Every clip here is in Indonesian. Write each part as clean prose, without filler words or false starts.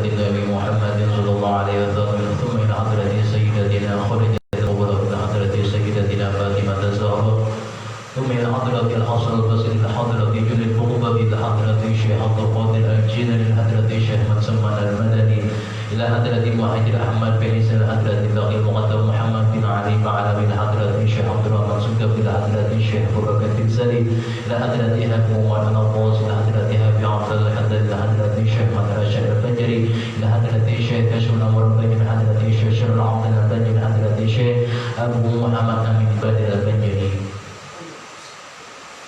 لنبي محمد صلى الله عليه وسلم ثم إلى حضرة سيدتنا خديجة الكبرى إلى حضرة سيدتنا فاطمة الزهراء ثم إلى حضرة الحسن البصري إلى حضرة جل القربة إلى حضرة الشيخ عبد القادر الجيلاني إلى حضرة الشيخ مسمى المدني إلى حضرة مهاجر أحمد بن إسحاق إلى حضرة الباقي المقدم محمد بن علي بعلم إلى حضرة الشيخ عبد الرحمن سكب إلى حضرة الشيخ أبو بكر بن سليم إلى حضرة إيهاب عمر العباس إلى حضرة إيهاب عبد الله الحداد إلى حضرة الشيخ مدر الشيخ الفجري إلى حضرة الشيخ كشف الأمر البني إلى حضرة الشيخ شر العبد البني إلى حضرة الشيخ أبو محمد أمين بدر البني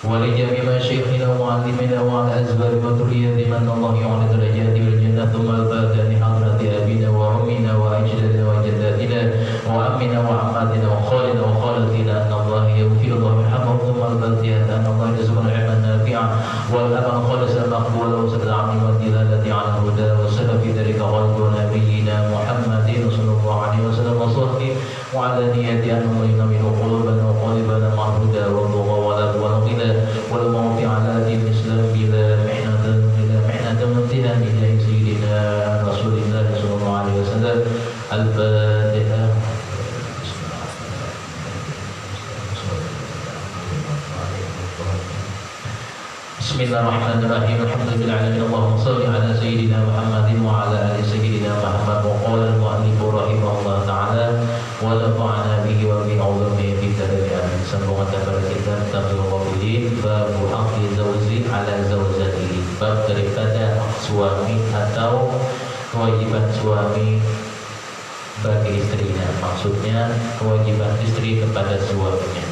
ولجميع مشايخنا ومعلمنا وعلى أزواج وذرية من الله يعلى درجات الجنة ثم الفاتحة لحضرة أبينا وأمنا وأجدادنا وجداتنا وعمنا وعماتنا وخالنا وخالتنا أن الله يغفر الله ويرحمهم ثم الفاتحة أن الله يرزقنا علما نافعا والأمل خالصا مقبولا وسد العمل والدلالة على الهدى والسلف في ذلك غيب نبينا محمد صلى الله عليه وسلم وصحبه وعلى نية أنه ينمي قلوبنا وقلبنا مع الهدى والضوء والغنى والموت على دين الإسلام بلا محنة منتهى إلى سيدنا رسول الله صلى الله عليه وسلم الفاتحة. بسم الله الرحمن الرحيم الحمد لله العالمين اللهم صل على سيدنا محمد وعلى آل سيدنا محمد وقال المؤلف رحمه الله تعالى ونفعنا به وبعلومه في الدارين آمين. Sambungan kepada kita Tafsirul Qabilin bab haqqi zawji ala zawjatihi, bab daripada suami atau kewajiban suami bagi istrinya, maksudnya kewajiban istri kepada suaminya.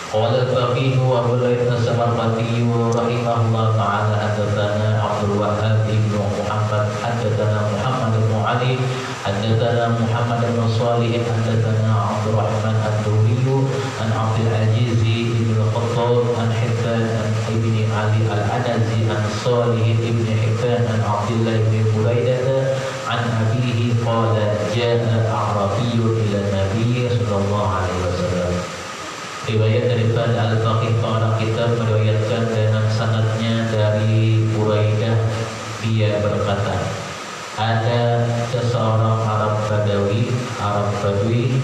Qala al-faqih wa Abdul as-Samarqandi rahimahullah ta'ala hadatsana Abdul Wahhab ibn Muhammad hadatsana Muhammad bin Ali hadatsana Muhammad bin Shalih hadatsana Abdul Rahman ad-Dawri an Abdul Aziz ibn al-Khattab an Hibban ibn Ali al-Anazi an Shalih ibn Hibban an Abdullah ibn Buraidah an abihi qala jaa a'rabiyyun ila Nabi sallallahu alaihi wasallam. Riwayat daripada Al-Faqih pengarang kitab meriwayatkan dengan sanadnya dari Buraidah, dia berkata, ada seseorang Arab Badui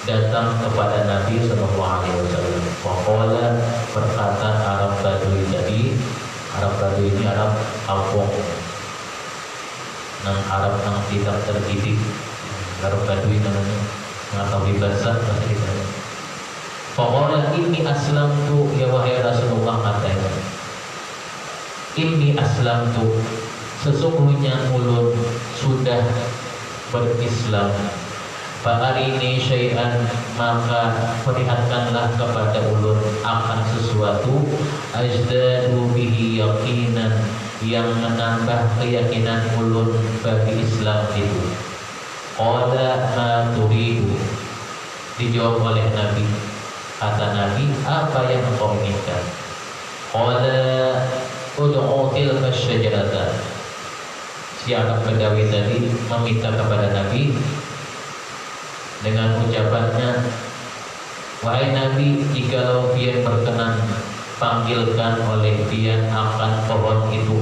datang kepada Nabi sallallahu alaihi wasallam. Waqala, berkata Arab Badui tadi, Arab Badui ini Arab kampung, Arab yang tidak terdidik. Arab Badui namanya mengetahui bahasa kita. Faqala inni aslamtu, ya wahai Rasulullah, katanya inni aslamtu, sesungguhnya ulun sudah berislam. Fa'arini syai'an, maka perlihatkanlah kepada ulun akan sesuatu ajdadu bihi yaqinan, yang menambah keyakinan ulun bagi Islam itu. Qala ma turidu, dijawab oleh Nabi, kata Nabi, apa yang engkau inginkan? Qala ud'u tilka syajarata, si Arab Badawi tadi meminta kepada Nabi dengan ucapannya, wahai Nabi, jikalau pian berkenan, panggilkan oleh pian akan pohon itu,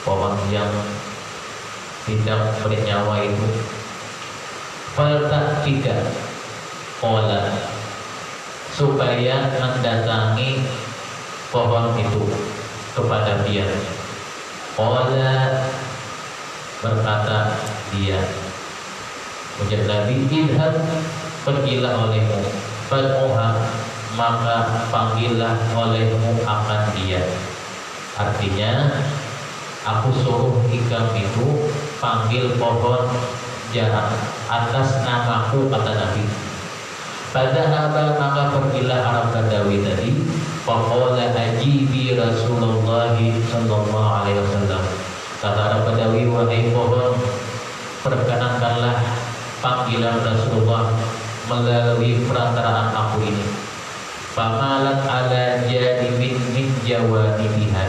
pohon yang tidak bernyawa itu. Falta tiga, qala, supaya mendatangi pohon itu kepada dia. Qala, berkata dia, ujar Nabi, idhab, pergilah olehmu, fad'uha, maka panggillah olehmu akan dia. Artinya, aku suruh hikam itu panggil pohon jarak atas namaku, kata Nabi. Padahal maka pergilah Arab Badawi tadi. Faqala ajibi Rasulullah sallallahu alaihi wasallam, kata Arab Badawi, wahai pohon, perkenankanlah panggilan Rasulullah melalui perantaraan aku ini. Famalat ala jadibin min jawanibiha,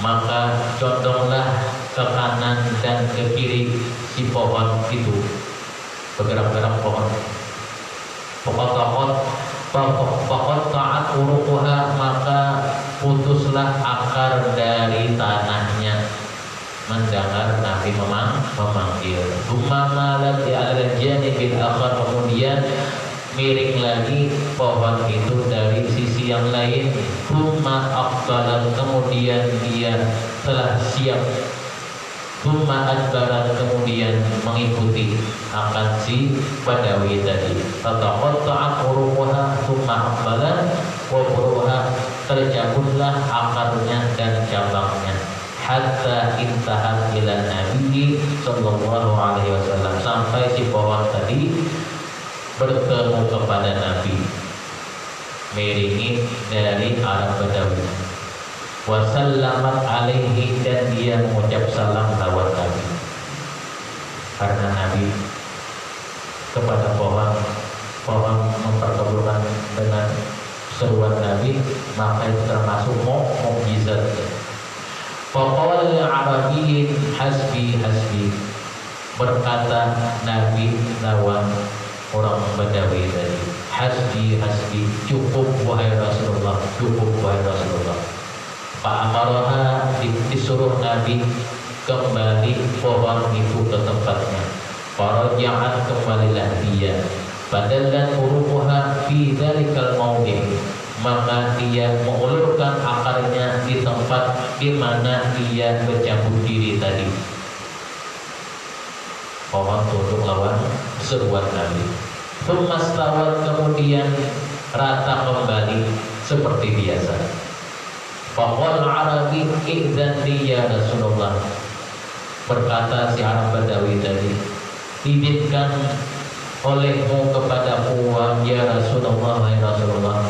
maka condonglah ke kanan dan ke kiri si pohon itu, bergerak-gerak pohon. Pokok taat urukuha, maka putuslah akar dari tanahnya. mendengar Nabi memanggil. Malam di ala janibil akhar, kemudian miring lagi pohon itu dari sisi yang lain. Aqbalan, kemudian dia telah siap. Adbaran, kemudian mengikuti akan si Badawi tadi. Tataqatta'a uruha aqbalan wa furuha, tercabutlah akarnya dan cabangnya. Hatta intahat ila Nabi sallallahu alaihi wasallam, sampai si pohon tadi bertemu kepada Nabi, miringi dari Arab Badawi. Wasallamat alaihi, dan dia mengucap salam lewat Nabi. Karena Nabi kepada pohon memperkebukan dengan seruan Nabi, maka itu termasuk mukjizat. Faqala al-arabiyyin hasbi hasbi, berkata Nabi lawan orang Badawi tadi, hasbi hasbi, cukup wahai Rasulullah, cukup wahai Rasulullah. Fa'amaraha, disuruh Nabi kembali pohon itu ke tempatnya. Faraja'at, kembalilah dia. Badallan uruquha fi dzalikal mawdi', maka dia mengulurkan akarnya di tempat di mana dia bercabut diri tadi. Pohon tunduk lawan seruan Nabi. Tsumastawat, kemudian rata kembali seperti biasa. Faqal Arabi idzan li ya Rasulullah, berkata si Arab Badawi tadi, izinkan olehmu kepadaku ya Rasulullah, ya Rasulullah.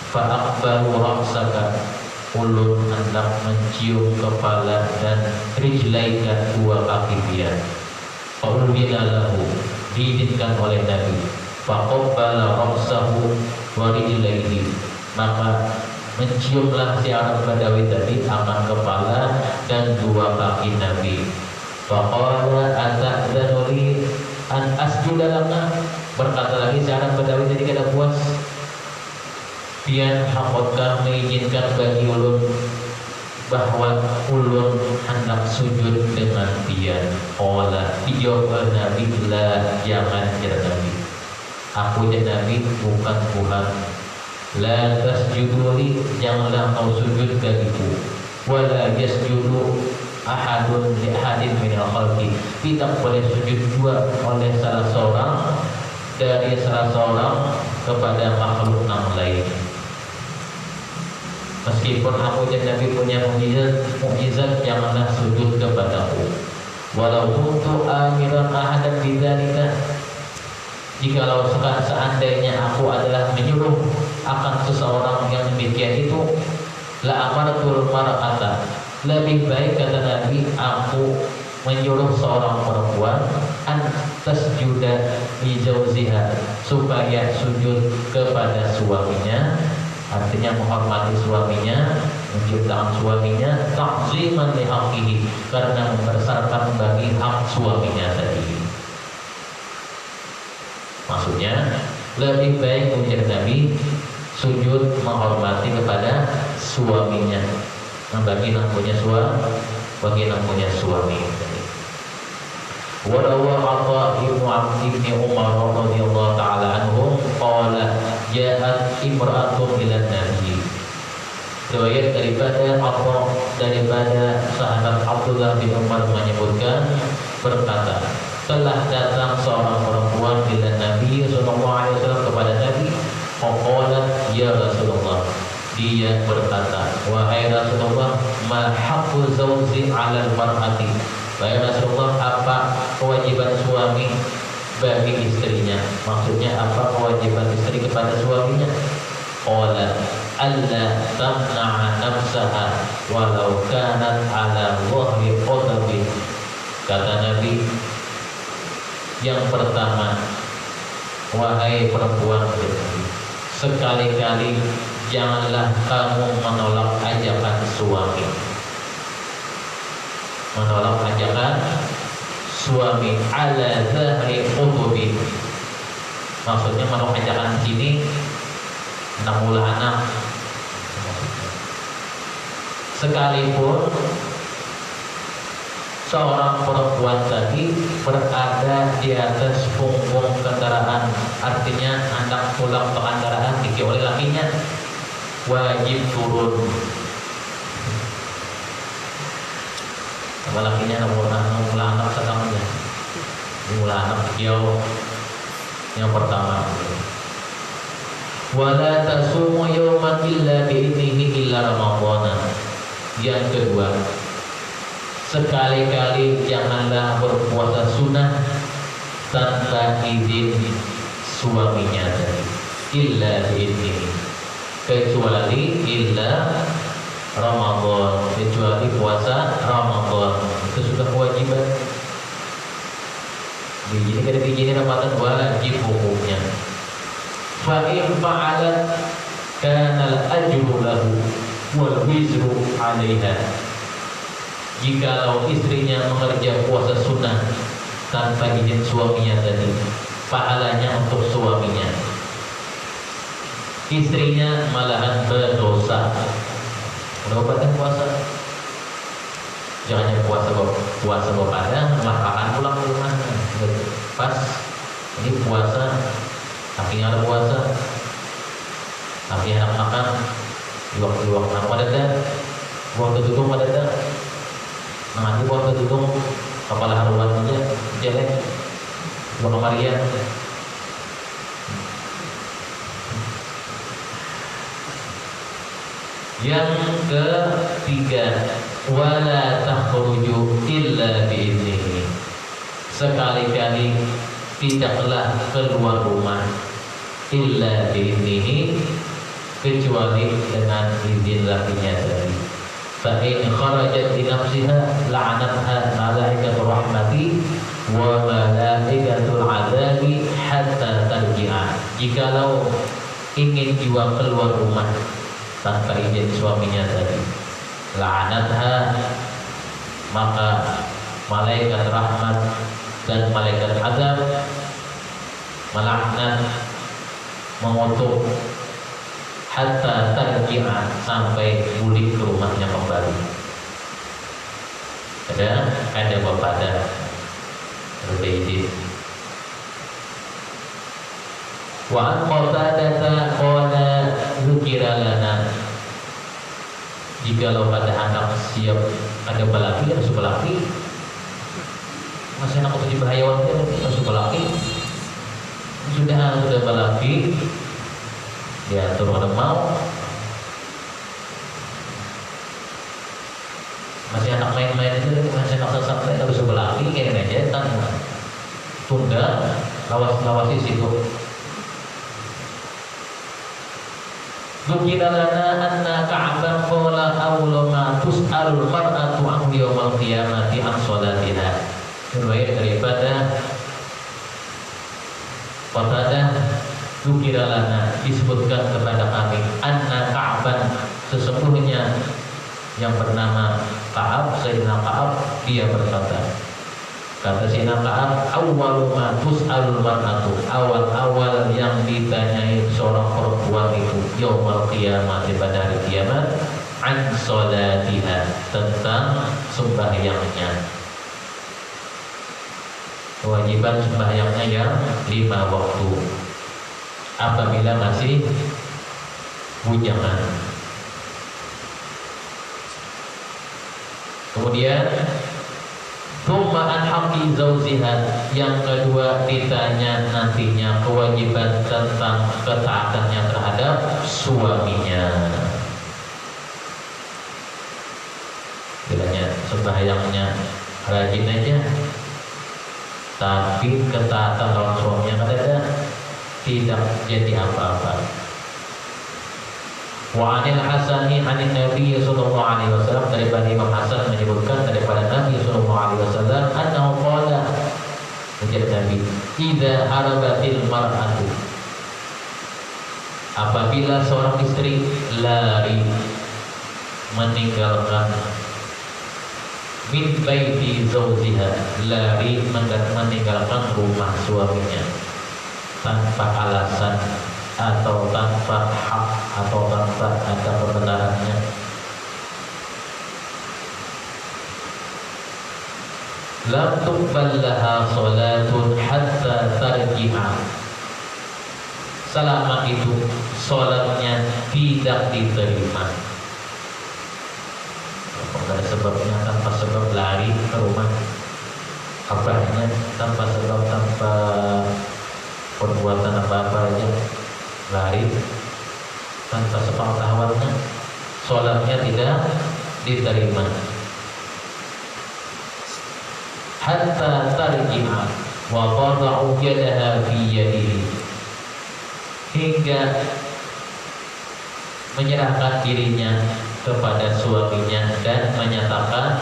Fa'aqbalu ra'saka, ulun hendak mencium kepala dan rijlaika, dua kaki dia. Fa'ulwina lahu, diizinkan oleh Nabi. Faqabbala ra'sahu wa rijlaihi, maka menciumlah si Arab Badawi tadi akan kepala dan dua kaki Nabi. Faqala ata'dzanu li an asjuda laka, berkata lagi si Arab Badawi tadi kada puas, pian hakotkah mengizinkan bagi ulun bahwa ulun hendak sujud dengan pian. Qala, dijawab Nabi, la, jangan ya Nabi, aku dan Nabi bukan Tuhan. La tasjuduli, janganlah kau sujud bagiku. Wala yasjudu ahadun li ahadin minal khalqi, tidak boleh sujud dua oleh salah seorang dari salah seorang kepada makhluk yang lain. Meskipun aku dan Nabi punya mukjizat, janganlah sujud kepadaku. Walau kuntu amiran ahadan bidzalika, jikalau seandainya aku adalah menyuruh akan seseorang yang demikian itu, la amartul mar'ata, lebih baik kata Nabi, aku menyuruh seorang perempuan an tasjuda li zawziha, supaya sujud kepada suaminya, artinya menghormati suaminya, menciptakan suaminya, ta'ziman li haqqihi, karena membesarkan bagi hak suaminya tadi. Maksudnya lebih baik ujar Nabi sujud menghormati kepada suaminya, bagi yang punya suami. Warawa Atha ibni Umar radhiyallahu ta'ala anhum qala ja'at imra'atun ila Nabi. Riwayat daripada sahabat Abdullah bin Umar menyebutkan, berkata, telah datang seorang perempuan bila Nabi sallallahu alaihi wasallam kepada Nabi. Faqalat ya Rasulullah, dia berkata, wahai Rasulullah, ma haqqu zawji 'ala al-mar'ati, wahai Rasulullah, apa kewajiban suami bagi istrinya? Maksudnya apa kewajiban istri kepada suaminya? Qala alla tamna'a nafsaha walau kanat 'ala dhahri qadabi. Kata Nabi, yang pertama, wahai perempuan, sekali-kali janganlah kamu menolak ajakan suami. Menolak ajakan suami ala zahri qutubi. Maksudnya menolak ajakan sini namulah anak. seorang perempuan tadi berada di atas punggung kendaraan, artinya anak pulang kendaraan dikira oleh lakinya, wajib turun. Apa lakinya mulai anak sedang aja, mulai anak jauh yang pertama. Wala tasumu yawman illa bi'idnihi illa Ramadhana. Yang kedua, sekali-kali janganlah berpuasa sunnah tanpa izin suaminya tadi. Illa bi'idnihi, kecuali illa Ramadan, kecuali puasa Ramadan. Itu sudah kewajiban. Jadi kada dijini Ramadan wajib hukumnya. Fa in fa'alat kana al-ajru lahu wal wizru 'alaiha. Jikalau istrinya mengerja puasa sunnah tanpa izin suaminya tadi, pahalanya untuk suaminya. Istrinya malahan berdosa. Udah pada puasa, jangan puasa berpadang, makan pulang ke rumah. Pas ini puasa, tapi nggak ada puasa, tapi anak makan di waktu apa ada dah, waktu duduk ada dah, nanti waktu duduk kepala haruan aja jelek, bukan Maria. Yang ketiga, wala takhruju illa bi'idnihi. Sekali-kali tidaklah keluar rumah illa bi'idnihi, kecuali dengan izin lakinya tadi. Fa in kharajat bi nafsiha la'anatha malaikatur rahmati wa malaikatul adzabi hatta tarji'a. Jikalau ingin jiwa keluar rumah tanpa izin suaminya tadi, la'anatha, maka malaikat rahmat dan malaikat azab melaknat, mengutuk, hatta tarji'a, sampai pulih ke rumahnya kembali. Ada bapada berbeda. Wa an Qatadah qala dzukira lana, jikalau pada anak siap ada balaki, ada subelaki, masih anak untuk dibahayawan dia subelaki, sudah balaki, dia turun ada mau, masih anak main-main itu, masih anak santai harus subelaki kayak aja tanpa tunda lawas-lawasi situ. Dzukira lana anna Ka'ban qala awwalu ma tus'alul mar'atu an yawmal qiyamati an salatiha. Riwayat daripada Qatadah, dzukira lana, disebutkan kepada kami, anna Ka'ban, sesungguhnya yang bernama Ka'ab, Sayyidina Ka'ab, dia berkata, kata Sayyidina Ka'ab, awwalu ma tus'alul mar'atu, awal-awal yang ditanyai seorang perempuan itu yaumul qiyamah, pada hari kiamat, an salatiha, tentang sembahyangnya, kewajiban sembahyangnya yang 5 waktu apabila masih bujangan. Kemudian Thumma an haqqi zawjiha, yang kedua ditanya nantinya kewajiban tentang ketaatannya terhadap suaminya. Kiranya sembahyangnya rajin aja, tapi ketaatan lawan suaminya ada tidak jadi apa-apa. Wa 'anil Hasani 'anil Nabi sallallahu alaihi wasallam, daripada Imam Hasan menyebutkan daripada Nabi sallallahu alaihi wasallam, annahu qala, ujar Nabi, idza harabatil mar'atu, apabila seorang istri lari meninggalkan min baiti zawjiha, lari meninggalkan rumah suaminya tanpa alasan atau tanpa hak atau tanpa ada kebenarannya, lam tuqbal laha salatun hatta tarji'a. Selama itu salatnya tidak diterima. Ada sebabnya, tanpa sebab lari ke rumah abahnya, tanpa sebab, tanpa perbuatan apa-apa aja lari, tanpa sepengetahuannya, sholatnya tidak diterima. Hatta tarji'a wa tada'u yadaha fi yadihi, hingga menyerahkan dirinya kepada suaminya dan menyatakan,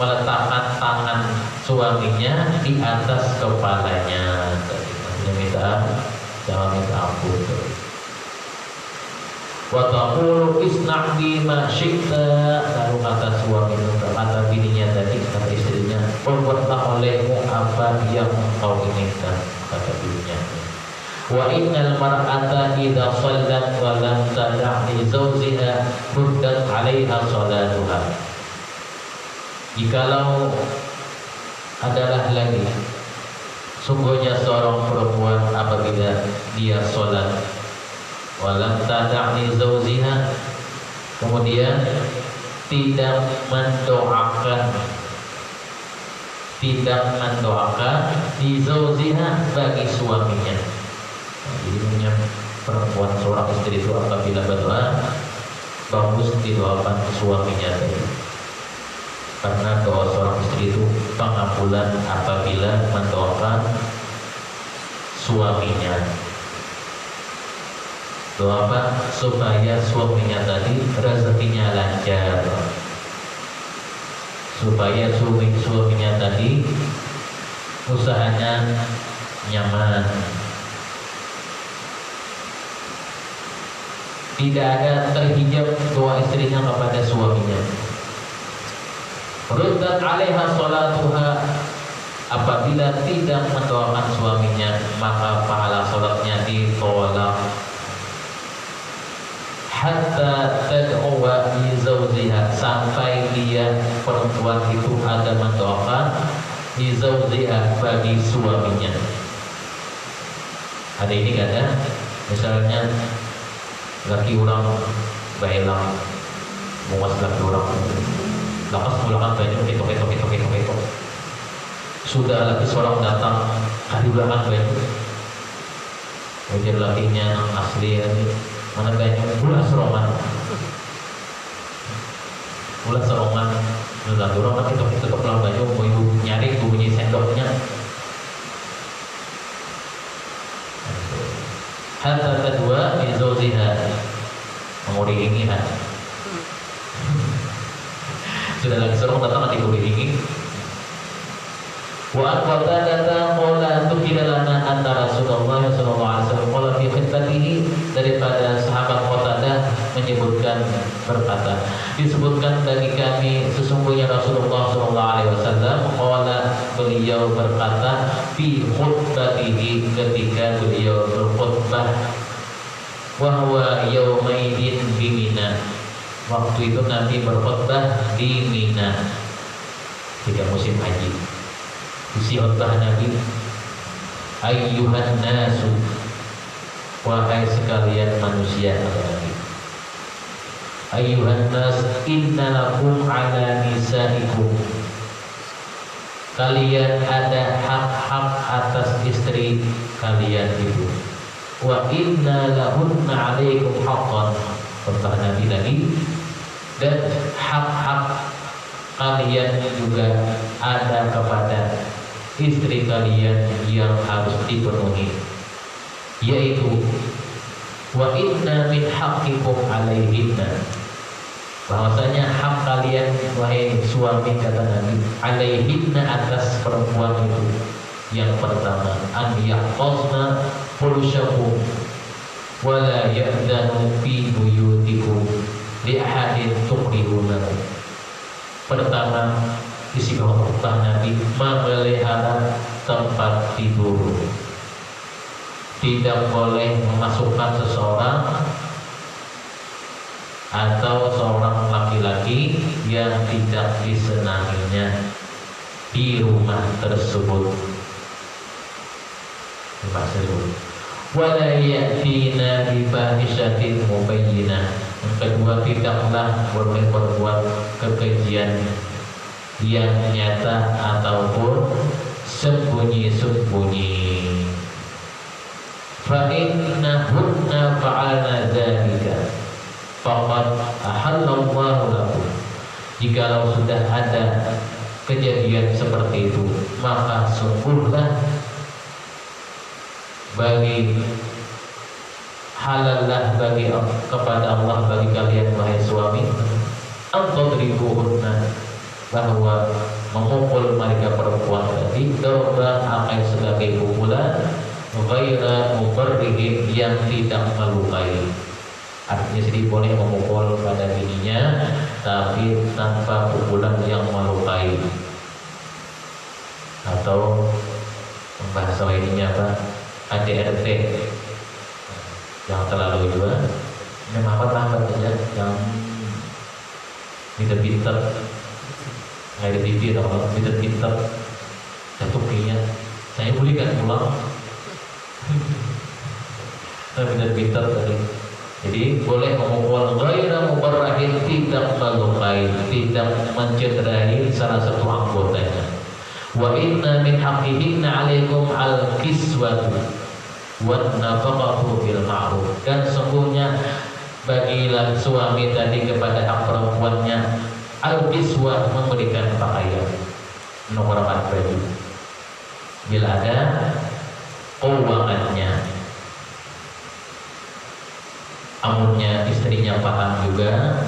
meletakkan tangan suaminya di atas kepalanya. Minta, jangan minta ampun. Wa taqulu isna' bima syi'ta, lalu kata suami, kata bininya tadi, kata istrinya, perbuatlah olehmu apa yang engkau inginkan, kata bininya. Wa innal mar'ata idza shallat wa lam tada' li zawjiha ruddat 'alaiha shalatuha. Jikalau adalah lagi, sungguhnya seorang perempuan apabila dia sholat walam tada' li zawjiha, kemudian tidak mendoakan li zawjiha, bagi suaminya. Jadi punya perempuan, seorang istri itu apabila berdoa bagus didoakan suaminya tadi, karena doa seorang istri itu pengampulan apabila mendoakan suaminya. Doa apa? Supaya suaminya tadi rezekinya lancar, supaya suaminya tadi usahanya nyaman, tidak ada terhijab doa istrinya kepada suaminya. Ruddat 'alaiha sholatuha, apabila tidak mendoakan suaminya maka pahala sholatnya ditolak. Hatta tad'uwa li zawjiha, sampai dia perempuan itu ada mendoakan li zawjiha, bagi suaminya. Ada ini gak ada? Misalnya laki orang bahelang, muas laki orang lakas mulakan banyak ketok. Sudah lagi seorang datang hari belakang banyak, wajar lakinya yang asli ini mana banyak ulah serongan laki orang lagi ketok pulang banyak, mau ibu nyari ibu bunyi sendoknya. Hatta kedua izauziha, menguringi hati. Sudah lagi seorang datang nanti kuringi. Wa qadadata qala tukidalana antara Rasulullah sallallahu alaihi wasallam qala fi khitbatihi, daripada sahabat Qatadah menyebutkan berkata, disebutkan bagi kami sesungguhnya Rasulullah sallallahu alaihi wasallam qala, beliau berkata fi khutbatihi, ketika beliau berkhutbah, wa huwa yaumaidin bi Mina, waktu itu Nabi berkhutbah di Mina ketika musim haji. Isi khutbah Nabi, ayyuhan nasu, wahai sekalian manusia, kata Nabi. Ayyuhan nas, inna lakum ala nisaikum, kalian ada hak-hak atas istri kalian itu. Wa inna lahunna alaikum haqqan, khutbah Nabi lagi, dan hak-hak kalian juga ada kepada istri kalian yang harus dipenuhi, yaitu wa inna min haqqikum alaihinna, bahwasanya hak kalian wahai suami, kata Nabi, alaihinna, atas perempuan itu, yang pertama an yahfazna furushakum wa la ya'danu fi buyutikum li ahadin tuqrihunahu. Pertama, isi khutbah Nabi, memelihara tempat tidur. Tidak boleh memasukkan seseorang atau seorang laki-laki yang tidak disenanginya di rumah tersebut. Wala ya'tina bi fahishatin mubayyinah. Yang kedua, tidaklah boleh berbuat kekejian yang nyata ataupun sembunyi-sembunyi. Fa innahunna fa'alna dzalika faqad ahallallahu lakum. Jikalau sudah ada kejadian seperti itu, maka sungguhlah bagi halallah bagi kepada Allah bagi kalian wahai suami antadribuhunna, bahwa memukul mereka perempuan tadi darban akan sebagai pukulan ghaira mubarrihin, yang tidak melukai. Artinya sedih boleh memukul pada bininya tapi tanpa pukulan yang melukai. Atau bahasa lainnya apa? ADRT yang terlalu juga memang lambat aja, yang pinter-pinter nggak ada TV atau pinter-pinter jatuhnya saya bolehkan pulang pinter-pinter tadi. Jadi boleh memukul ghaira mubarrahin, tidak melukai, tidak mencederai salah satu anggotanya. Wa inna min haqqihinna 'alaikum al-kiswatu wan nafaqatu bil ma'ruf. Dan sungguhnya bagilah suami tadi kepada hak perempuannya al-kiswah, memberikan pakaian, menukar baju bila ada keuangannya. Amunnya istrinya paham juga,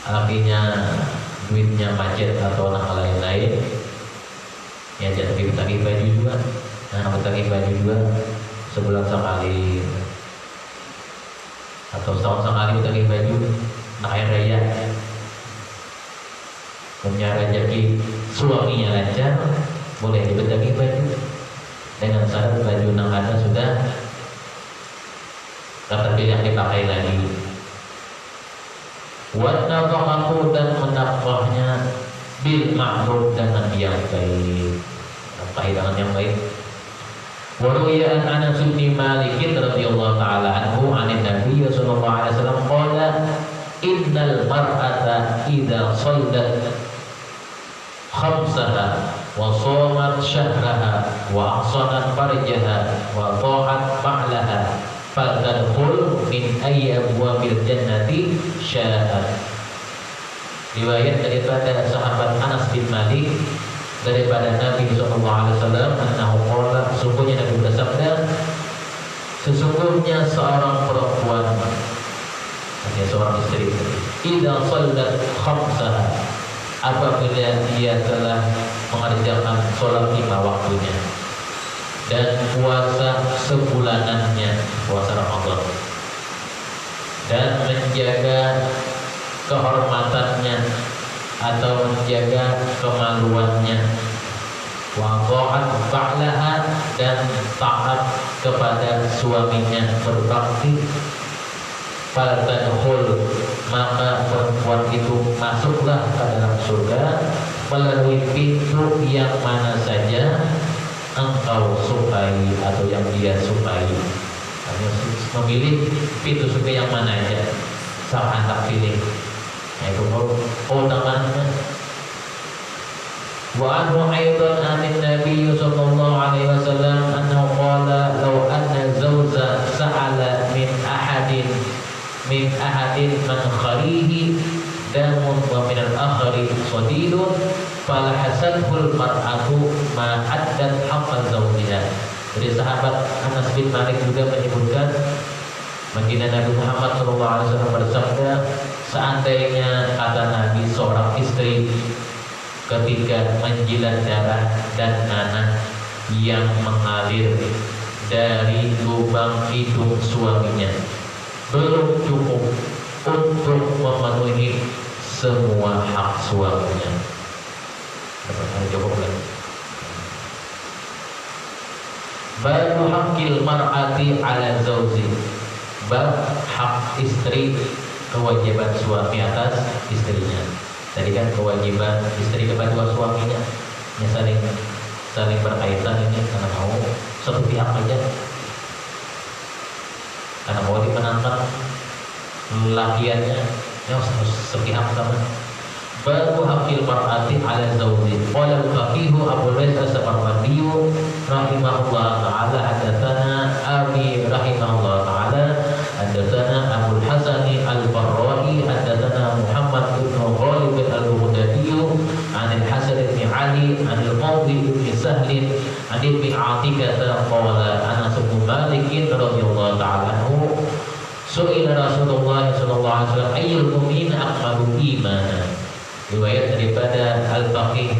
artinya duitnya macet atau hal lain-lain, ya jadi bagi baju juga. Nah, bagi baju juga sebulan sekali atau setahun sekali bagi baju. Nah, hari raya punya rezeki suaminya lancar, boleh dibagi baju dengan syarat baju yang ada sudah kata yang dipakai lagi. Wa nafaqatu, dan menafkahnya bil ma'ruf, dengan yang baik, dengan yang baik. Wa ruwiya an Anas bin Malik radhiyallahu ta'ala anhu 'an Nabi sallallahu alaihi wasallam qala innal mar'ata idza sallat khamsaha wa shamat syahraha wa ahsanat farjaha wa ta'at ba'laha fatadkhul min ayyabwabil jannati sya'at. Riwayat daripada sahabat Anas bin Malik daripada Nabi sallallahu alaihi wasallam annahu qala, sesungguhnya Nabi bersabda, sesungguhnya seorang perempuan, artinya seorang istri, idza sallat khamsaha, apabila dia telah mengerjakan sholat 5 waktunya dan puasa sebulanannya, puasa Ramadan, dan menjaga kehormatannya atau menjaga kemaluannya, wa ta'at ba'laha, dan taat kepada suaminya, berbakti, faltadkhul, maka perempuan itu masuklah ke dalam surga melalui pintu yang mana saja engkau sukai atau yang dia sukai. Hanya memilih pintu surga yang mana aja, sama tak pilih. Itu keutamannya. Wa anhu aidan anin Nabi sallallahu alaihi wasallam annahu qala law anna zawja sa'ala min ahadin man kharihi damun wa min al-akhari sadidun falahasabul mar'atu ma addat haqqa zawjiha. Jadi sahabat Anas bin Malik juga menyebutkan baginda Nabi Muhammad SAW bersabda, seandainya kata Nabi seorang istri ketika menjilat darah dan nanah yang mengalir dari lubang hidung suaminya belum cukup untuk memenuhi semua hak suaminya. Cukup lagi. Baru hakil mar'ati ala zawji, bab hak istri, kewajiban suami atas istrinya. Tadi kan kewajiban istri kepada suaminya, ya saling berkaitan ini karena mau satu pihak aja, karena mau dimenangkan lakiannya, ya harus sepihak sama. Babu hakil mar'ati ala zawji. Qala al-faqihu Abu Rais as-Samarqandi rahimahullah ta'ala hadatsana Abi rahimahullah ta'ala hadatsana Abu al-Hasan al-Barra'i hadatsana Muhammad bin Ghalib al-Baghdadi an al-Hasan bin Ali an al-Qadhi bin Sahl an Ibn Atikah qala Anas bin Malik radhiyallahu ta'ala anhu su'ila Rasulullah sallallahu alaihi wasallam ayyul mu'minin akmalu imanan. Riwayat daripada Al-Faqih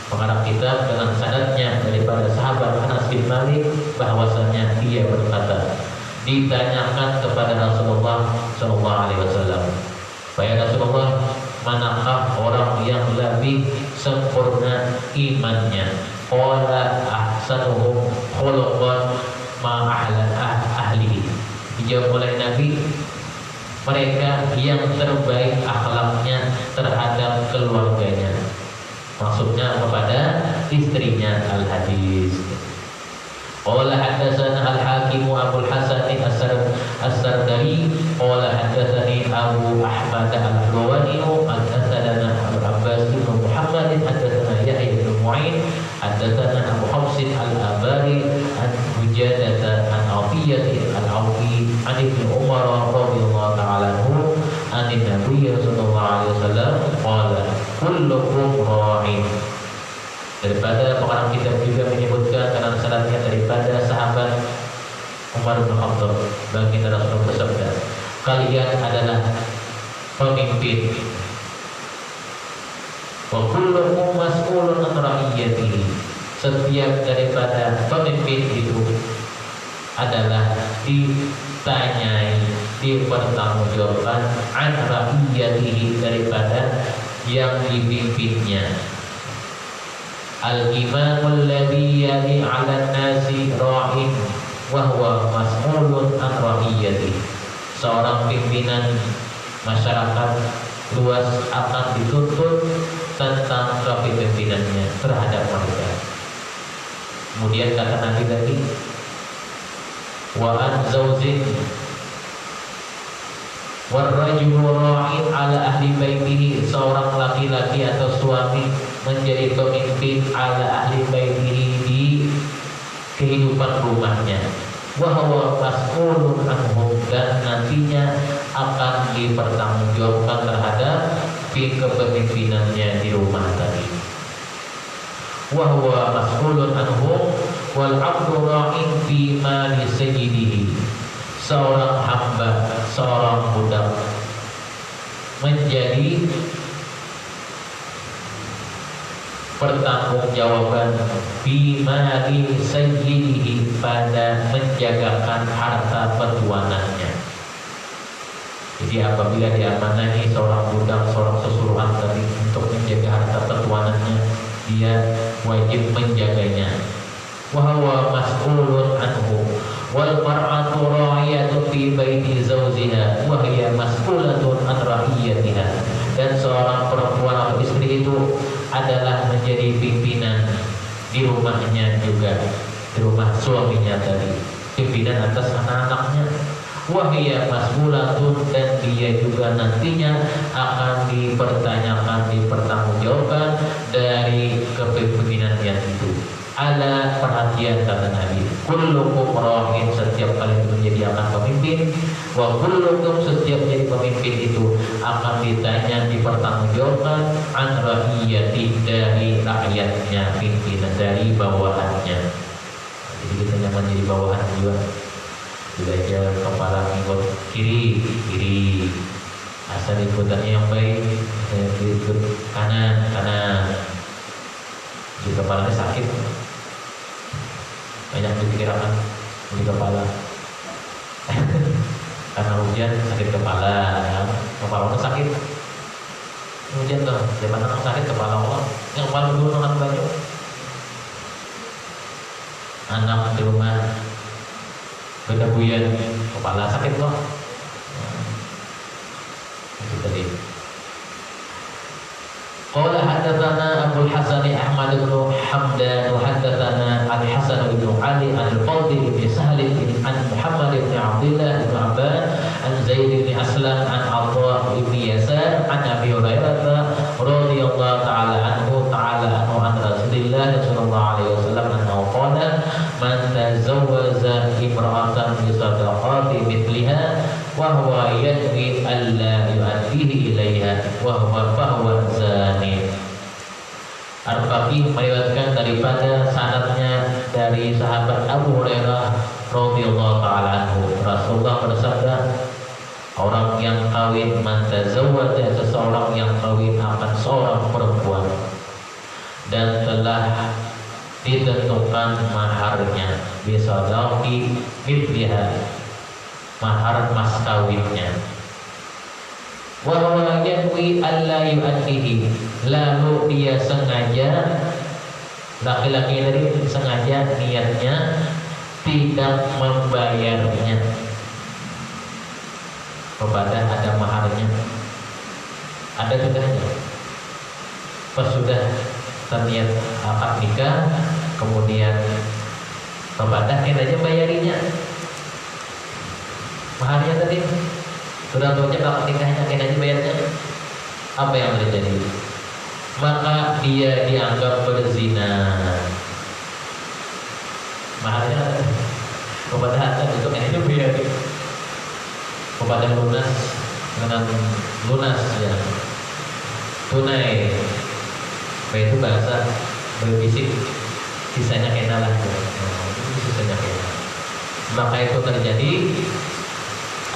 pengarang kitab dengan sanadnya daripada sahabat Anas bin Malik bahwasanya dia berkata, ditanyakan kepada Rasulullah sallallahu alaihi wasallam, "Wahai Rasulullah, manakah orang yang lebih sempurna imannya?" Qala ahsanuhum khuluqan ma ahlihi. Dijawab oleh Nabi, mereka yang terbaik akhlaknya terhadap keluarganya, maksudnya kepada istrinya. Al-hadis. Qala haddatsana al-Hakim Abu al-Hasan as-Sardari qala haddatsani Abu Ahmad al-Hulwani haddatsana Abu Abbas bin Muhammad haddatsana Yahya bin Mu'in haddatsana Abu Hafs al-Abari an Hujadah an Atiyah al-Awfi an Ibnu Umar radhiyallahu ta'ala anhu an Nabi sallallahu alaihi wasallam qala kullukum ra'in. Daripada pengarang kitab juga menyebutkan karena sanadnya daripada sahabat Umar bin Khattab, baginda Rasulullah bersabda, kalian adalah pemimpin. Wa kullukum mas'ulun an ra'iyatihi. Setiap daripada pemimpin itu adalah ditanyai, dipertanggungjawabkan an ra'iyatihi, daripada yang dipimpinnya. Al-imamul ladzi yali 'alan nasi ra'in wa huwa mas'ulun an ra'iyatihi. Seorang pimpinan masyarakat luas akan dituntut tentang kepemimpinannya terhadap mereka. Kemudian kata Nabi tadi, wa an zaujin warrajulu ra'in ala ahli baitihi. Seorang laki-laki atau suami menjadi pemimpin ala ahli baitihi, di kehidupan rumahnya. Wa huwa mas'ulun anhum, dan nantinya akan dipertanggungjawabkan terhadap kepemimpinannya di rumah tadi. Wa huwa mas'ulun anhum wal 'abdu ra'in fi mali sayyidihi. Seorang hamba, seorang budak menjadi pertanggungjawaban bima di sayyidihi, pada menjagakan harta pertuanannya. Jadi apabila diamanahi seorang budak, seorang sesuruhan tadi untuk menjaga harta pertuanannya, dia wajib menjaganya. Wa huwa mas'ulun anhu wal mar'atu ra'iyatun fi baiti zawjiha wa hiya mas'ulatun an ra'iyatiha. Dan seorang perempuan atau istri itu adalah menjadi pimpinan di rumahnya juga, di rumah suaminya tadi, pimpinan atas anak-anaknya. Wahia mas'ulatun, dan dia juga nantinya akan dipertanyakan, dipertanggungjawabkan dari kepemimpinan yang itu. Ala, perhatian kata Nabi, kullukum ra'in, setiap kalian menjadi akan pemimpin, wa kullukum, setiap jadi pemimpin itu akan ditanya, dipertanggungjawabkan an ra'iyati, dari rakyatnya, pimpinan dari bawahannya. Jadi kita nyaman jadi bawahan juga. Belajar kepala ikut kiri, asal ikutannya yang baik, ikut kanan. Di kepalanya sakit, banyak dipikirkan di kepala. Karena hujan sakit kepala, ya. Kepala orang sakit. Hujan tuh, zaman orang sakit kepala orang. Yang paling dulu anak banyak. Anak di rumah beda buyan, kepala sakit loh. Itu tadi. hadatsana Abdul Hasan Ahmad bin Hamdan wa hadatsana Al-Hasan bin Ali Al-Fadl bin Sahl an Muhammad bin Abdullah bin Abban an Zaid bin Aslam an Atha bin Yasar an Abi Hurairah radhiyallahu ta'ala anhu an Rasulillah sallallahu alaihi wasallam annahu qala man tazawwaza imra'atan bi sadaqati mithliha wa huwa yanwi alla yu'addihi ilaiha wa huwa zani. Al-Faqih meriwayatkan daripada sanadnya dari sahabat Abu Hurairah radhiyallahu ta'ala anhu, Rasulullah bersabda, orang yang kawin, man tazawwaja, seseorang yang kawin akan seorang perempuan dan telah ditentukan maharnya bisadaqi mithliha, mahar mas kawinnya, wa huwa yanwi alla yu'addihi, lalu dia sengaja, laki-laki tadi sengaja niatnya tidak membayarnya kepada ada maharnya, ada sudahnya, pas sudah terniat akad nikah, kemudian kepada aja bayarinya maharnya tadi, sudah tahunya akad nikahnya aja bayarnya, apa yang terjadi? Maka dia dianggap berzina. Maharnya kepada akan untuk aja bayari, kepada lunas dengan lunas ya, tunai. Itu bahasa berbisik, sisanya kena lah, sisanya kena. Maka itu terjadi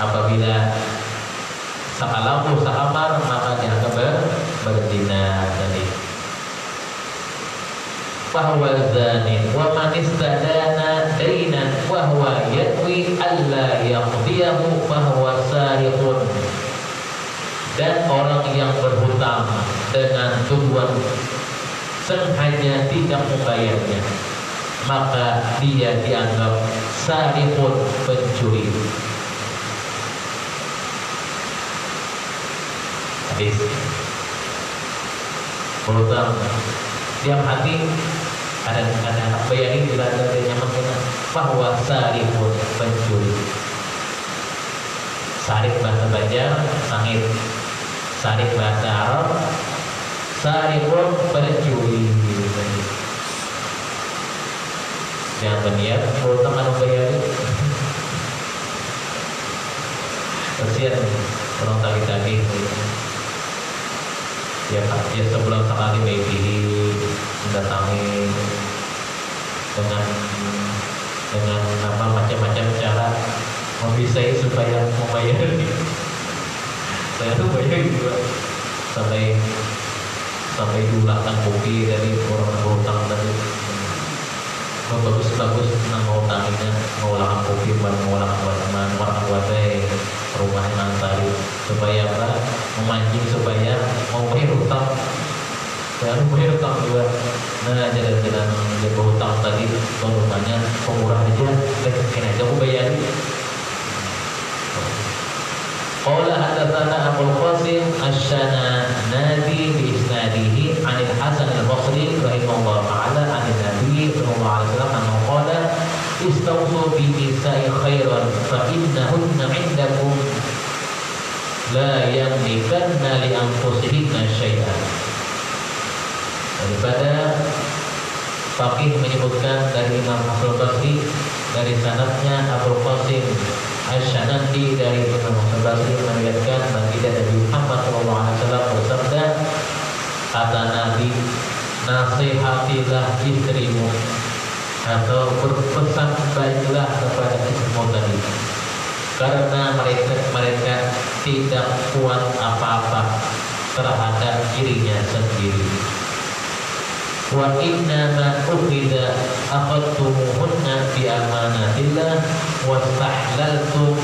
apabila sakalahu sakamar, maka dianggap berzina tadi. Fahuwa zanin wa man istadana dainan wa huwa yanwi alla yaqdiyahu fahuwa sariqun. Dan orang yang berhutang dengan tujuan sengaja tidak membayarnya, maka dia dianggap sariqun, pencuri. Hadis berhutang tiap hati ada bayarin tidak ada nyaman kena, bahwa sariqun, pencuri. Sarik bahasa Banjar sangit, sarik bahasa Arab sariqun, pencuri. Jangan berniat berhutang anu bayarin, kasihan orang tagih-tagih ya sebulan sekali maybe mendatangi dengan apa macam-macam cara membisai supaya membayar. Saya tuh bayar juga sampai dulahkan kopi dari orang berhutang tadi. Bagus-bagus nang ngutangnya, ngolahan kopi, ngolahan warna wadai rumahnya nanti supaya apa? Memancing supaya mau bayar hutang. Baru bayar hutang juga. Nah, jalan-jalan dia berhutang tadi, tuan rumahnya pemurah aja, kena aja aku bayar. Qala hadatsana Abul Qasim Asy-Syanadi bi isnadihi 'anil Hasan al-Basri rahimahullahu ta'ala 'anil Nabi sallallahu alaihi wasallam annahu qala istawsu bi nisa'i khairan fa innahunna 'indakum la yamlikanna li anfusihinna syai'an. Daripada Faqih menyebutkan dari Imam Hasan al-Basri dari sanadnya Abul Qasim Asy-Syanadi dari Imam Hasan al-Basri meriwayatkan bagi Nabi Muhammad sallallahu alaihi wasallam bersabda, kata Nabi, nasihatilah istrimu atau berpesan baiklah kepada istrimu tadi, karena mereka tidak kuat apa-apa terhadap dirinya sendiri. Wa inna ma ukhidha akhadtumuhunna bi amanatillah wastahlaltum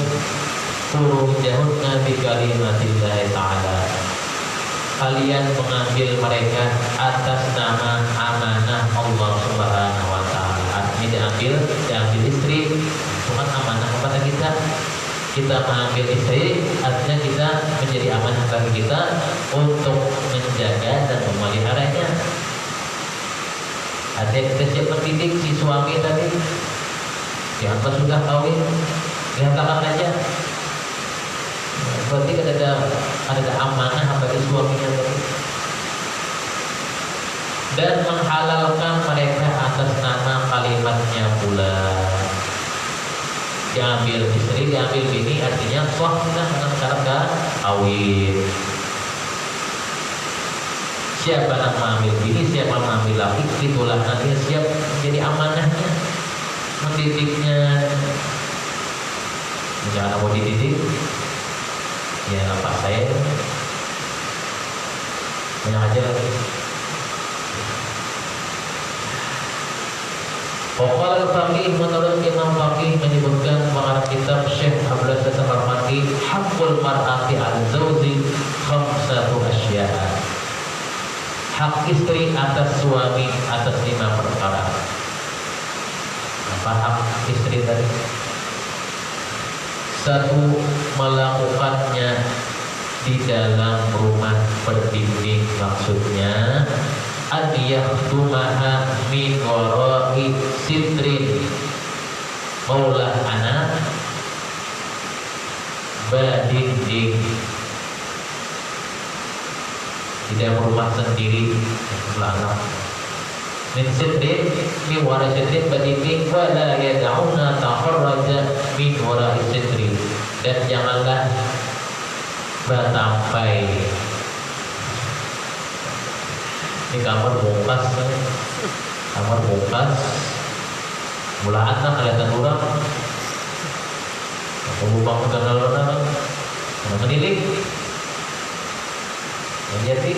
furujahunna bi kalimatillah ta'ala. Kalian mengambil mereka atas nama amanah Allah Subhanahu wa ta'ala. Artinya diambil istri bukan amanah kepada kita. Kita mengambil istri artinya kita menjadi amanah bagi kita untuk menjaga dan memeliharanya. Ada yang kita siap mendidik si suami tadi, yang sudah kawin, dihantarkan aja. Berarti ada amanah bagi suaminya tadi. Dan menghalalkan mereka atas nama kalimatnya pula. Diambil istri, diambil bini, artinya suah sudah dengan cara kawin. Siapa yang mengambil bini, siapa yang mengambil laki, itulah nanti siap menjadi amanahnya, mendidiknya. Jangan mau dididik, ya apa saya banyak aja lagi. Waqala al-Faqih, menurut Imam Faqih menyebutkan mengarang kitab Syekh Abdul Samarqandi, haqqul mar'ati al-zawji khamsatu asya'a. Hak istri atas suami atas 5 perkara. Apa hak istri tadi? 1. Melakukannya di dalam rumah berdinding, maksudnya adiyahdumaha min wara'i sitrin, maulah anak berdinding di dalam rumah sendiri, maulah anak min sitrin, min wara'i sitrin, berdinding, wala yad'una taharraja min wara'i sitrin, dan janganlah bertampai. Ini kamar bongkas, mula anak kelihatan orang, lubang kenal orang, menilik. Jadi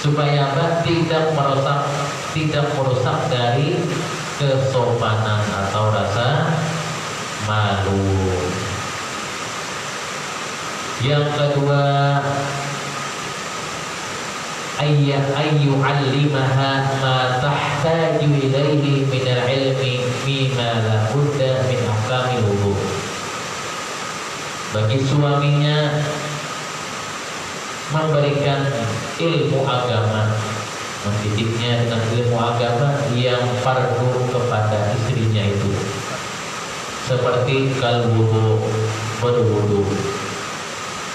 supaya apa? Tidak merusak dari kesopanan atau rasa malu. Yang kedua, ayyu'allimaha ma tahtaju ilaihi minal ilmi mimma la budda min ahkamil wudu. Bagi suaminya memberikan ilmu agama, mendidiknya dengan ilmu agama yang fardu kepada istrinya itu, seperti kal wudu, berwudu,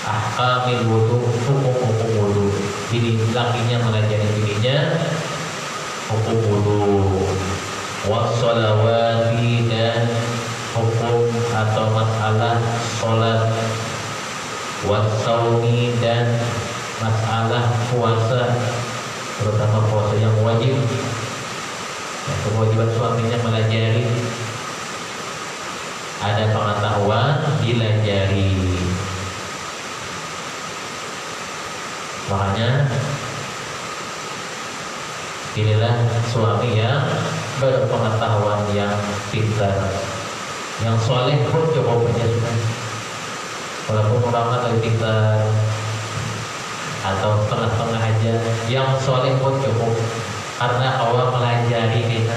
ahkamil wudu, hukum-hukum wudu. Bini lakinya mengajari bininya hukum wudu, wassalawati, dan hukum atau masalah sholat, wassaumi, dan masalah puasa, terutama puasa yang wajib. Kewajiban suaminya mengajari, ada pengetahuan dilajari. Makanya pilihlah suami yang berpengetahuan, yang pintar, yang soleh pun cukup aja sudah. Walaupun orang lebih pintar atau setengah-setengah aja, yang soleh pun cukup, karena Allah melajari kita.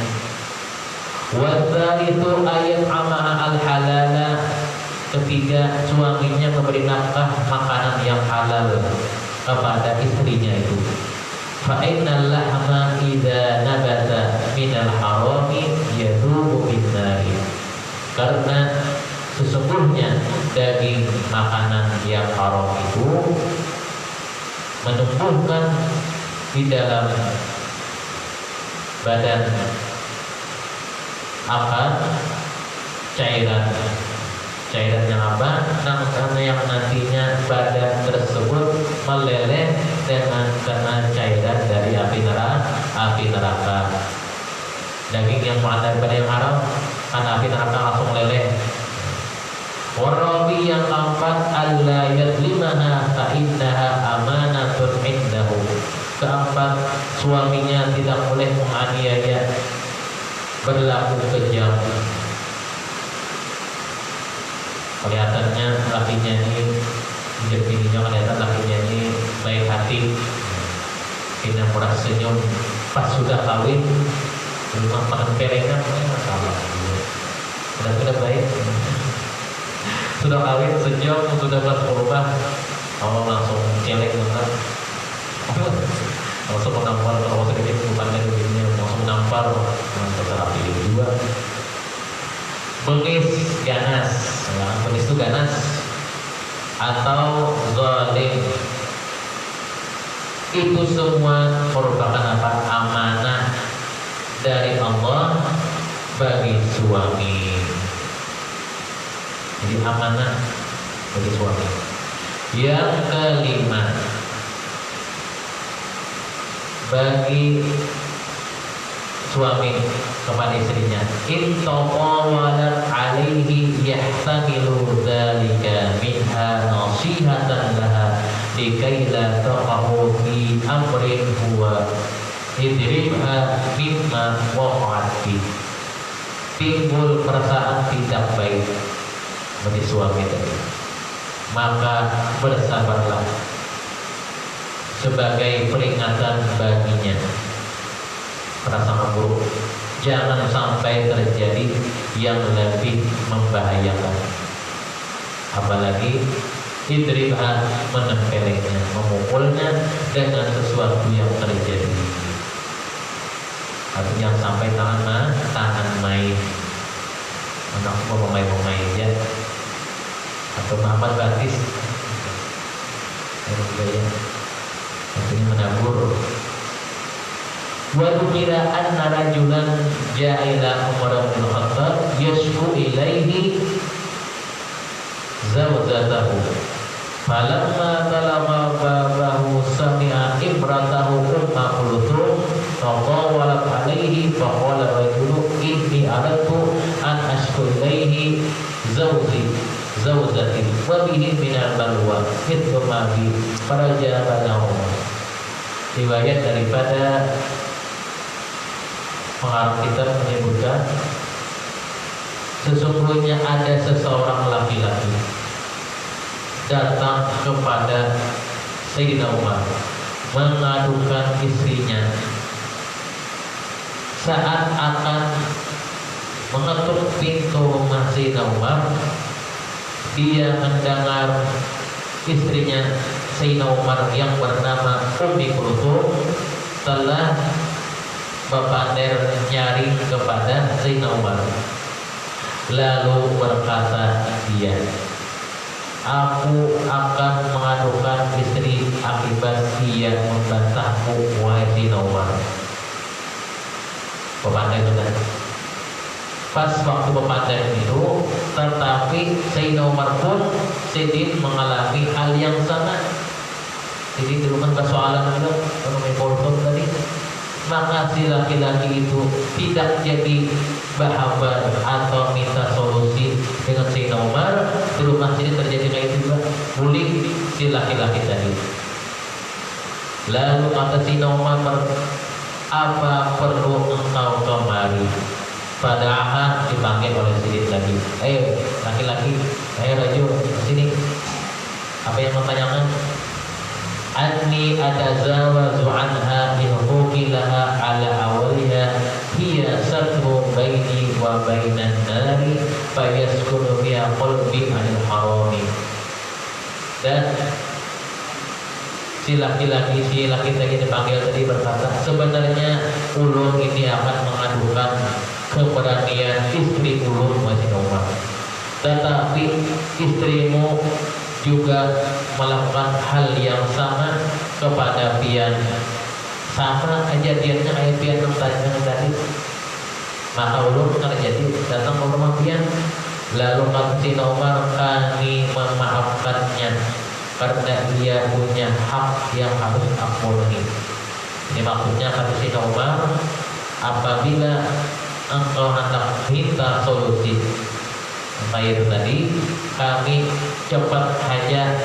Wasa itu ayat amaha al-halala. Ketiga, suaminya memberi nafkah makanan yang halal kepada istrinya itu. Fa innal lahma idza nabata minal harami yadhubu binnari. Karena sesungguhnya daging makanan yang haram itu menumbuhkan di dalam badan apa? Cairan yang apa? Karena yang nantinya badan tersebut meleleh dengan kena cairan dari api neraka. Daging yang mengandung pada yang haram, karena api neraka langsung meleleh. Warabi yang keempat, alla yadlimaha fa innaha amanatun indahu. Keempat, suaminya tidak boleh menganiaya, berlaku kejam. Kelihatannya lakinya ini, bininya kelihatan lakinya ini baik hati, tidak murah senyum. Pas sudah kawin, rumah makan perengan, masalah. Sudah baik. Sudah kawin senyum, sudah berubah, Allah langsung celek banget. langsung menampar, kalau sedikit bukannya begini langsung menampar, terserah pilih juga. Bengis, ganas, nah, bengis itu ganas atau zalim, itu semua merupakan apa? Amanah dari Allah bagi suami. Jadi amanah bagi suami. Yang kelima, bagi suami kepada istrinya, in tawawalat alaihi yahtamilu dzalika minha nasihatan laha likai la taqahu fi amrin huwa idribha mimma waqa'at fi. Timbul perasaan tidak baik bagi suami tadi, maka bersabarlah sebagai peringatan baginya. Perasaan buruk jangan sampai terjadi yang lebih membahayakan, apalagi idribha, menempelnya, memukulnya dengan sesuatu yang terjadi. Artinya sampai tangan main, anak pemain ya, atau Muhammad Batis, artinya menabur. Wa dukira anna rajulan ja'ila Umar bin Khattab yashku ilaihi zawjatahu falamma talama babahu sami'a imratahu umma kulthum faqawalat alaihi faqala rajulu inni aradtu an ashku ilaihi zawjati wa bihi minal balwa mithlu ma bi farajabanahu. Riwayat daripada pengarang kitab menyebutkan, sesungguhnya ada seseorang laki-laki datang kepada Sayyidina Umar mengadukan istrinya saat akan mengetuk pintu rumah Sayyidina Umar. Dia mendengar istrinya Sayyidina Umar yang bernama Ummi Kulthum telah berpander nyaring kepada Sayyidina Umar. Lalu berkata dia, aku akan mengadukan istri akibat ia membantahku, wahai Sayyidina Umar. Berpander itu kan. Pas waktu berpander itu, tetapi Sayyidina Umar pun sedih mengalami hal yang sama. Jadi dulu kan persoalan itu mengenai Kulthum tadi. Maka si laki-laki itu tidak jadi bahaban atau minta solusi dengan Sayyidina Umar. Di rumah sini terjadi kayak itu, bully si laki-laki tadi. Lalu kata Sayyidina Umar, apa perlu engkau kemari? Padahal dipanggil oleh Siddiq lagi. Ayo laki-laki, ayo Raju sini. Apa yang mau tanyakan? Anni atazawazu anha in huqilaha ala awliha hiya satru baini wa bainan nari fayaskunu biha qalbi anil harami. Dan si laki-laki tadi dipanggil tadi berkata, sebenarnya ulun ini akan mengadukan keberanian istri ulun Masih Umar, tetapi istrimu juga melakukan hal yang sama kepada pian, sama kejadiannya kayak pian yang tadi. Maka ulun terjadi datang ke rumah pian, lalu kata Umar, kami memaafkannya karena dia punya hak yang harus aku penuhi. Ini maksudnya kata Umar, apabila engkau hendak minta solusi air tadi, kami cepat saja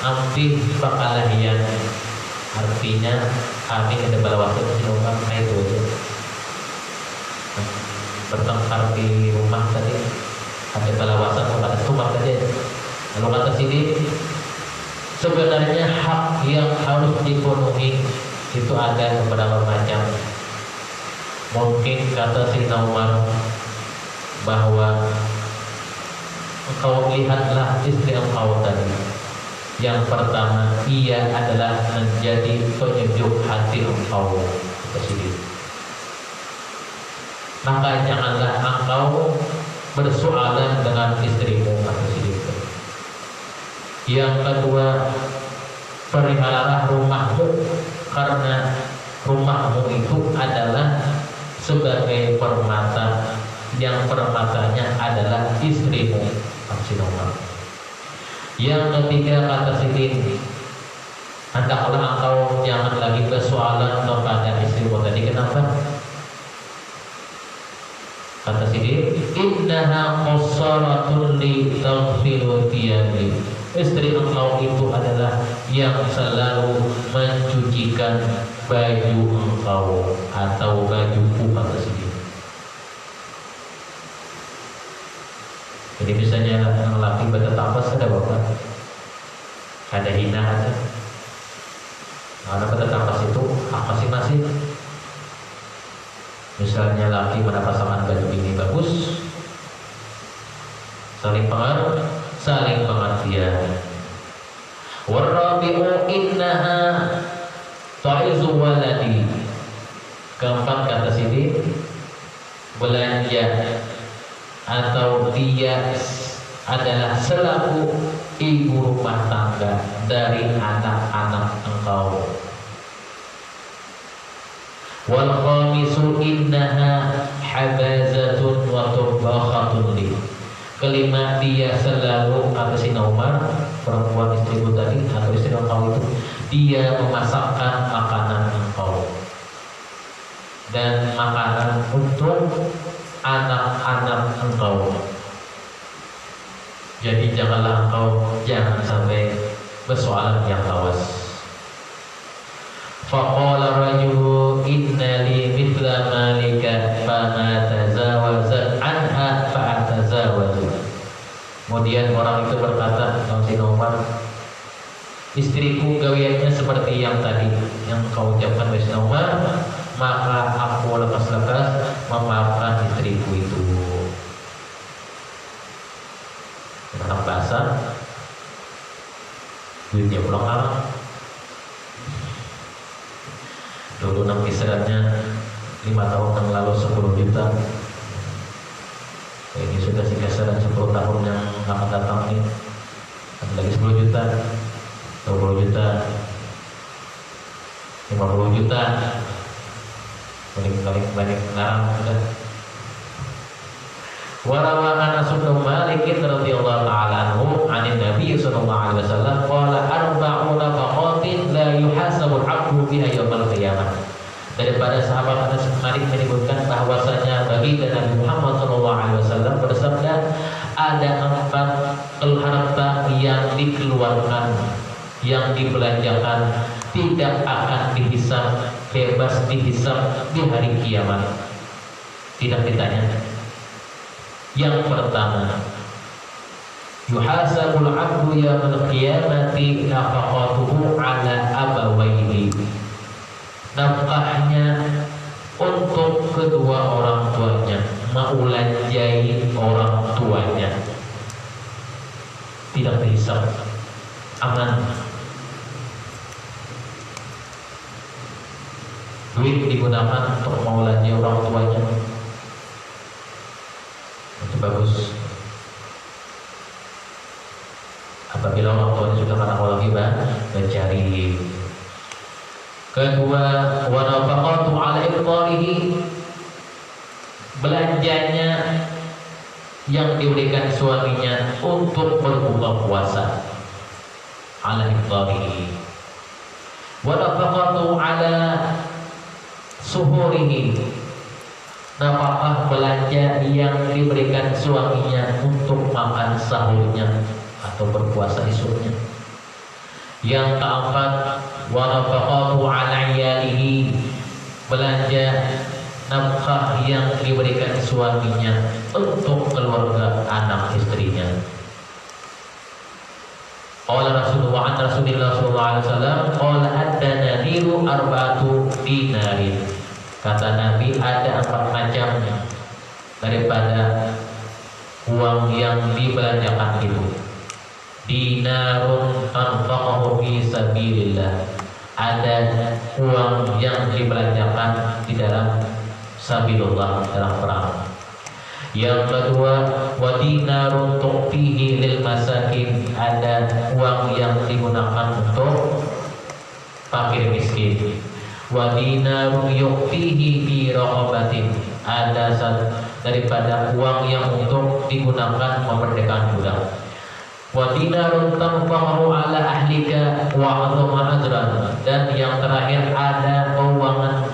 ambil bakalahian. Artinya kami ada bala waktu Umar kayak itu aja. Bertengkar di rumah tadi, ada balawasan kepada Umar tadi. Lalu kata sini, sebenarnya hak yang harus dipenuhi itu ada beberapa macam. Mungkin kata Sayyidina Umar bahwa engkau lihatlah istri engkau tadi Yang pertama, ia adalah menjadi penyejuk hati engkau, kata Siddiq. Maka janganlah engkau bersoalan dengan istrimu, kata Siddiq. Yang kedua, peliharalah rumahmu, karena rumahmu itu adalah sebagai permata, yang permatanya adalah istrimu, kata. Yang ketiga, kata Siddiq, hendaklah engkau jangan lagi bersoalan kepada istrimu tadi. Kenapa? Kata Siddiq, innaha qassaratun li taghfilu thiyabi. Istri engkau itu adalah yang selalu mencucikan baju engkau atau bajuku, kata Siddiq. Jadi misalnya yang laki bertetapas ada bapak, ada hina aja. Karena bertetapas itu hak masing-masing. Misalnya laki pada pasangan baju ini bagus, saling pengaruh, saling pengertian. Warabi'u innaha ta'izu waladi. Keempat, kata Siddiq, belanja atau dia adalah selaku ibu rumah tangga dari anak-anak engkau. Wal khamisu innaha habazatun wa turbakhatun li. Kelima, dia selalu, kata Sayyidina Umar, perempuan istriku tadi atau istri engkau itu, dia memasakkan makanan engkau dan makanan untuk anak-anak engkau. Jadi janganlah engkau sampai bersoalan yang lawas. Faqala rajulu inna li mithla malika fama tazawazat anha fa'atazawaju. Kemudian orang itu berkata, Sayyidina Umar, istriku gawiannya seperti yang tadi yang kau ucapkan, Sayyidina Umar, maka aku lekas-lekas memaafkan istriku itu. Anak basah, duitnya pulang arah. Dulu enam kisarannya 5 tahun yang lalu 10 juta. Ini sudah si kisaran 10 tahun yang akan datang ini. Ada lagi 10 juta, 20 juta, 50 juta. Paling banyak ngarang sudah. Warawa Anas bin Malik radhiyallahu ta'ala anhu 'anil Nabi sallallahu alaihi wasallam qala arba'una faqatin la yuhasabu 'abdu biha yaumil qiyamah. Daripada sahabat Anas bin Malik menyebutkan bahwasanya bagi Nabi Muhammad sallallahu alaihi wasallam bersabda, ada 4 harta yang dikeluarkan, yang dibelanjakan, tidak akan dihisab, bebas dihisab di hari kiamat. Tidak ditanya. Yang pertama, yuhasabul 'abdu yaumil qiyamati nafaqatuhu 'ala abawaihi. Nafkahnya untuk kedua orang tuanya, maulanjai orang tuanya. Tidak dihisab, aman. Duit digunakan untuk maulanjai orang tuanya, itu bagus. Apabila orang tuanya sudah karena Allah ghibah, mencari. Kedua, wa nafaqatu 'ala iftarihi, belanjanya yang diberikan suaminya untuk berbuka puasa. 'Ala iftarihi. Wa nafaqatu 'ala suhurihi, nafkah belanja yang diberikan suaminya untuk makan sahurnya atau berpuasa esoknya. Yang keempat, wa nafaqatu 'ala 'iyalihi, belanja nafkah yang diberikan suaminya untuk keluarga anak istrinya. Qala Rasulullah sallallahu alaihi wasallam, qala ad-dananiru arba'atu dinarin. Kata Nabi, ada 4 macam daripada uang yang dibelanjakan itu. dinarun tanfaqahu fi sabilillah, ada uang yang dibelanjakan di dalam sabilillah, dalam perang. Yang kedua, wa dinarun tu'tihi lil masakin, ada uang yang digunakan untuk fakir miskin. Wa dinarun yu'tihi fi raqabatin, ada daripada uang yang untuk digunakan memerdekakan budak. Wa dinarun tanfa'u ala ahlika wa 'azama ajran, dan yang terakhir ada keuangan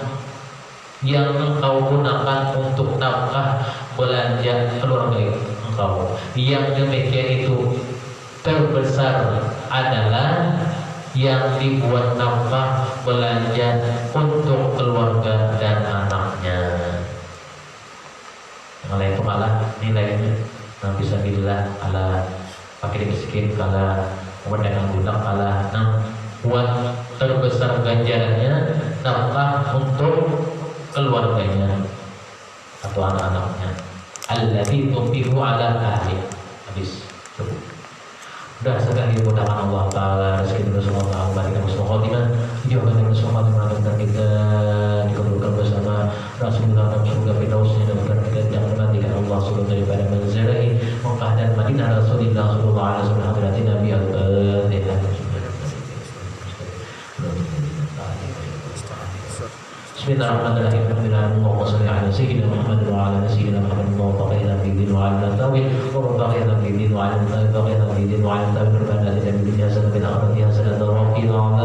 yang engkau gunakan untuk nafkah belanja keluarga engkau. Yang demikian itu terbesar adalah yang dibuat nafkah belanja untuk keluarga dan anaknya. Oleh itu malah nilainya bisa bila ala fakir miskin, kala memerdekakan budak, kala buat terbesar ganjarannya nafkah untuk keluarganya atau anak-anaknya. Alladzi tunfiqu ala ahli. Habis. Udah sekali mudah-mudahan Allah Ta'ala rezeki kita semua, Allah berikan semua khotimah, dijauhkan dari semua kemungkaran kita, dikumpulkan bersama Rasulullah dan surga firdausnya, dan bukan kita jangan matikan Allah Subhanahu daripada menziarahi Mekah dan Madinah Rasulullah sallallahu alaihi wasallam hadratin Nabi al-Fatihah. Bismillahirrahmanirrahim. Allahumma shalli ala sayyidina Muhammad wa ala sayyidina Muhammad wa baqiya fi din wa ala tawil wa baqiya fi din wa ala tawil wa ala tawil wa ala tawil wa ala tawil wa ala tawil wa ala tawil wa ala tawil wa ala tawil